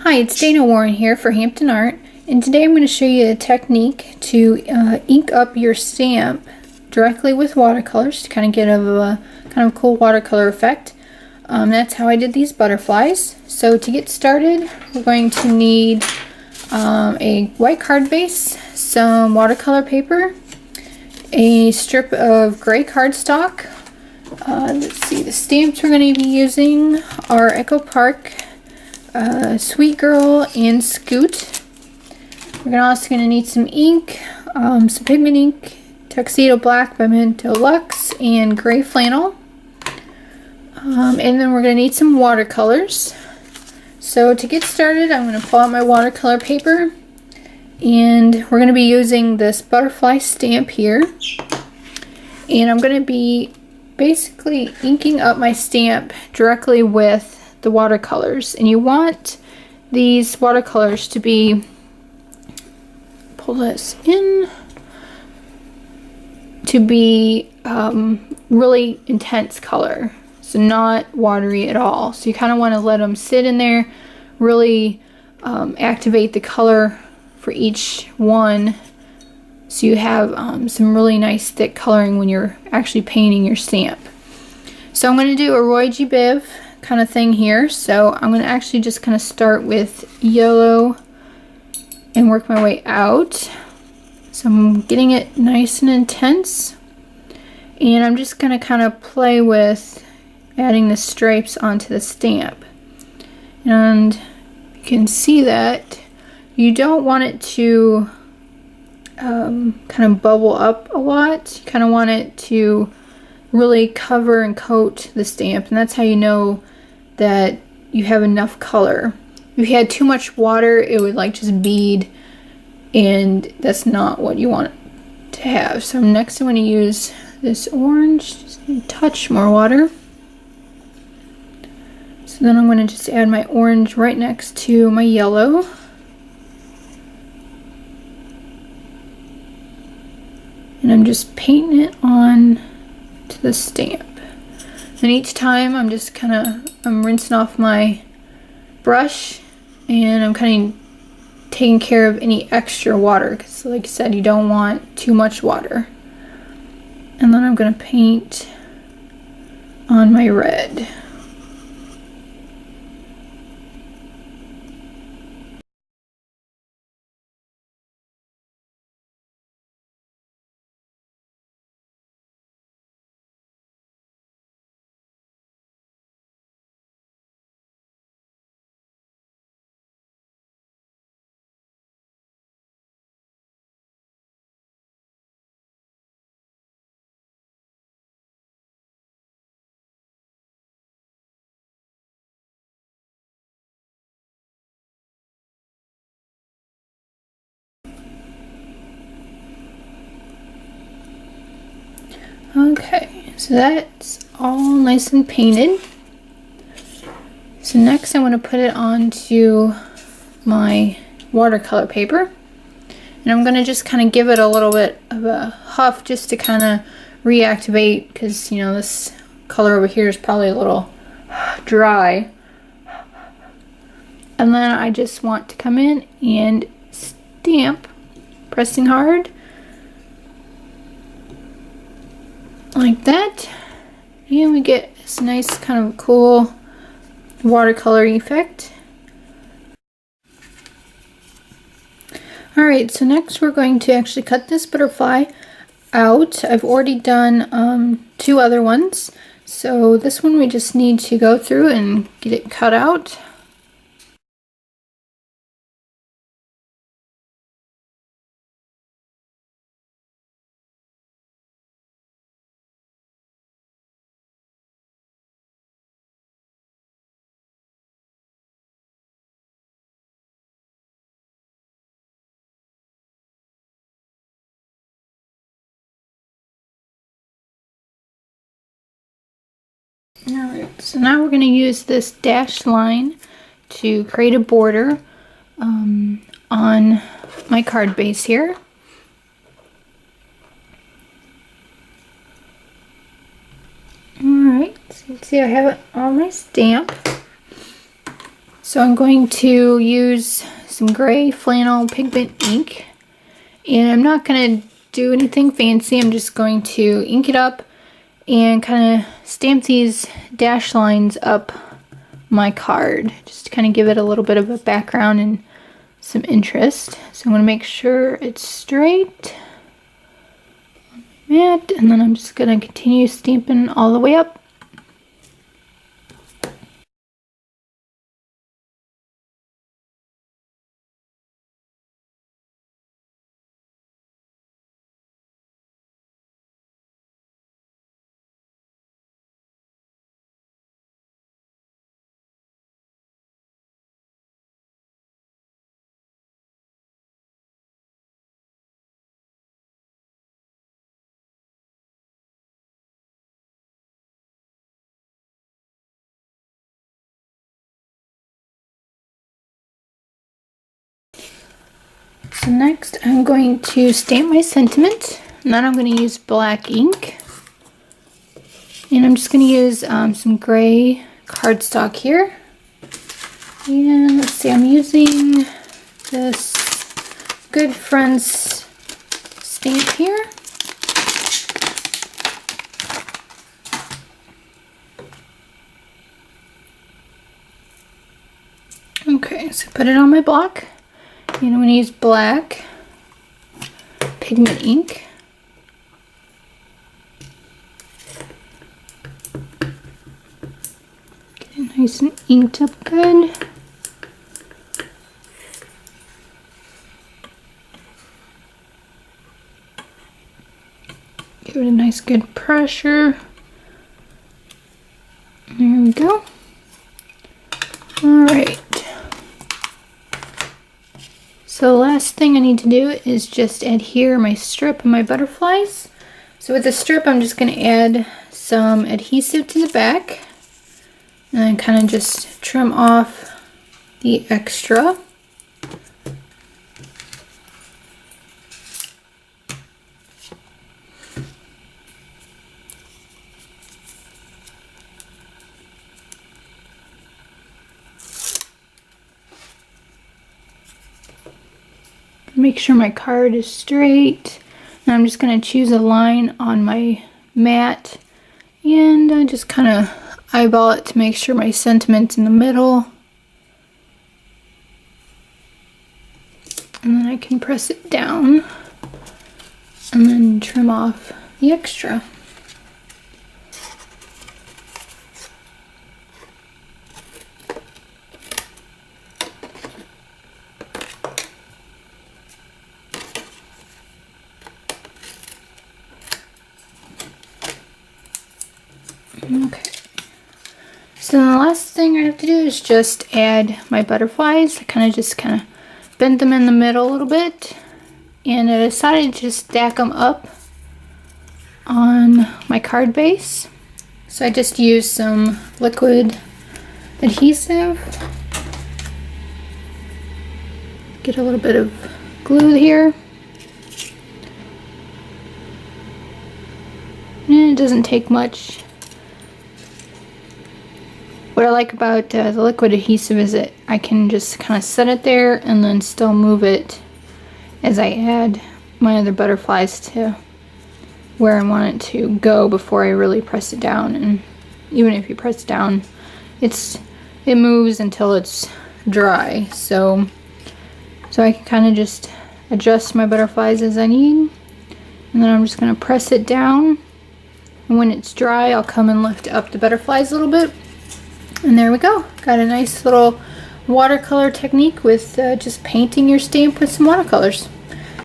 Hi, it's Dana Warren here for Hampton Art, and today I'm going to show you a technique to ink up your stamp directly with watercolors to kind of get a kind of cool watercolor effect. That's how I did these butterflies. So to get started, we're going to need a white card base, some watercolor paper, a strip of gray cardstock. Let's see, the stamps we're going to be using are Echo Park, Sweet Girl, and Scoot. We're also going to need some ink, some pigment ink, Tuxedo Black by Memento Luxe, and gray flannel. And then we're going to need some watercolors. So to get started, I'm going to pull out my watercolor paper, and we're going to be using this butterfly stamp here. And I'm going to be basically inking up my stamp directly with the watercolors, and you want these watercolors to be, pull this in, to be really intense color, so not watery at all. So you kind of want to let them sit in there, really activate the color for each one, so you have some really nice thick coloring when you're actually painting your stamp. So I'm going to do a Roy G. Biv kind of thing here. So I'm going to actually just kind of start with yellow and work my way out. So I'm getting it nice and intense, and I'm just going to kind of play with adding the stripes onto the stamp. And you can see that you don't want it to kind of bubble up a lot. You kind of want it to really cover and coat the stamp, and that's how you know that you have enough color. If you had too much water, it would like just bead, and that's not what you want to have. So next I'm going to use this orange, just a touch more water. So then I'm going to just add my orange right next to my yellow. And I'm just painting it on to the stamp. And each time I'm just I'm rinsing off my brush, and I'm kind of taking care of any extra water, because like I said, you don't want too much water. And then I'm going to paint on my red. Okay, so that's all nice and painted. So next I want to put it onto my watercolor paper, and I'm going to just kind of give it a little bit of a huff just to kind of reactivate, because you know this color over here is probably a little dry. And then I just want to come in and stamp, pressing hard like that, and we get this nice kind of cool watercolor effect. Alright, so next we're going to actually cut this butterfly out. I've already done two other ones, so this one we just need to go through and get it cut out. Alright, so now we're going to use this dashed line to create a border on my card base here. Alright, so you can see I have it on my stamp. So I'm going to use some gray flannel pigment ink, and I'm not going to do anything fancy. I'm just going to ink it up and kind of stamp these dash lines up my card, just to kind of give it a little bit of a background and some interest. So I'm going to make sure it's straight on my mat, and then I'm just going to continue stamping all the way up. So next I'm going to stamp my sentiment, and then I'm going to use black ink, and I'm just going to use some gray cardstock here, and let's see, I'm using this Good Friends stamp here. Okay, so put it on my block. And I'm going to use black pigment ink. Get it nice and inked up good. Give it a nice good pressure. There we go. Alright. So the last thing I need to do is just adhere my strip and my butterflies. So with the strip, I'm just going to add some adhesive to the back, and then kind of just trim off the extra. Make sure my card is straight. Now I'm just going to choose a line on my mat, and I just kind of eyeball it to make sure my sentiment's in the middle. And then I can press it down and then trim off the extra. Okay, so the last thing I have to do is just add my butterflies. I kind of bent them in the middle a little bit, and I decided to just stack them up on my card base. So I just used some liquid adhesive, get a little bit of glue here, and it doesn't take much. What I like about the liquid adhesive is that I can just kind of set it there and then still move it as I add my other butterflies to where I want it to go before I really press it down. And even if you press it down, it moves until it's dry. So I can kind of just adjust my butterflies as I need, and then I'm just going to press it down, and when it's dry I'll come and lift up the butterflies a little bit. And there we go. Got a nice little watercolor technique with just painting your stamp with some watercolors.